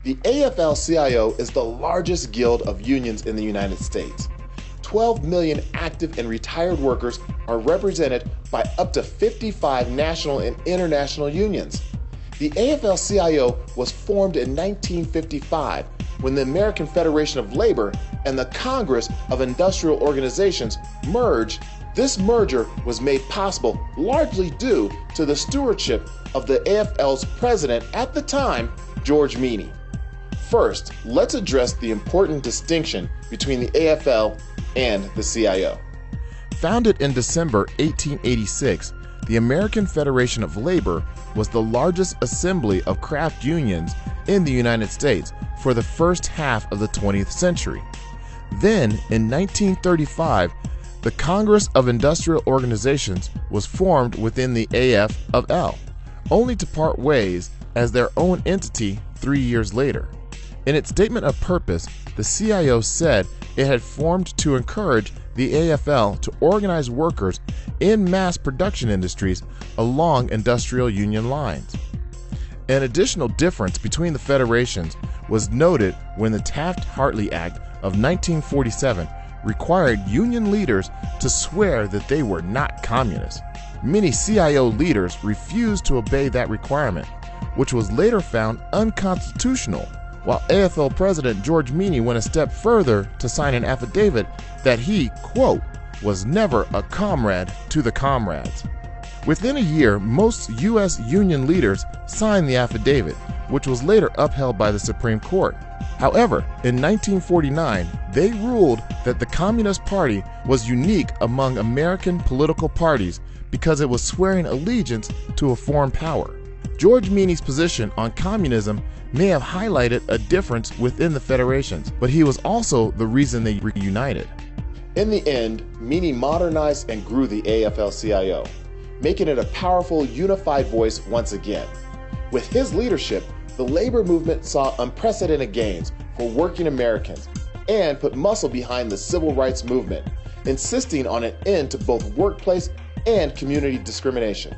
The AFL-CIO is the largest guild of unions in the United States. 12 million active and retired workers are represented by up to 55 national and international unions. The AFL-CIO was formed in 1955 when the American Federation of Labor and the Congress of Industrial Organizations merged. This merger was made possible largely due to the stewardship of the AFL's president at the time, George Meany. First, let's address the important distinction between the AFL and the CIO. Founded in December 1886, the American Federation of Labor was the largest assembly of craft unions in the United States for the first half of the 20th century. Then, in 1935, the Congress of Industrial Organizations was formed within the AFL, only to part ways as their own entity 3 years later. In its statement of purpose, the CIO said it had formed to encourage the AFL to organize workers in mass production industries along industrial union lines. An additional difference between the federations was noted when the Taft-Hartley Act of 1947 required union leaders to swear that they were not communists. Many CIO leaders refused to obey that requirement, which was later found unconstitutional, while AFL President George Meany went a step further to sign an affidavit that he, quote, was never a comrade to the comrades. Within a year, most U.S. union leaders signed the affidavit, which was later upheld by the Supreme Court. However, in 1949, they ruled that the Communist Party was unique among American political parties because it was swearing allegiance to a foreign power. George Meany's position on communism may have highlighted a difference within the federations, but he was also the reason they reunited. In the end, Meany modernized and grew the AFL-CIO, making it a powerful, unified voice once again. With his leadership, the labor movement saw unprecedented gains for working Americans and put muscle behind the civil rights movement, insisting on an end to both workplace and community discrimination.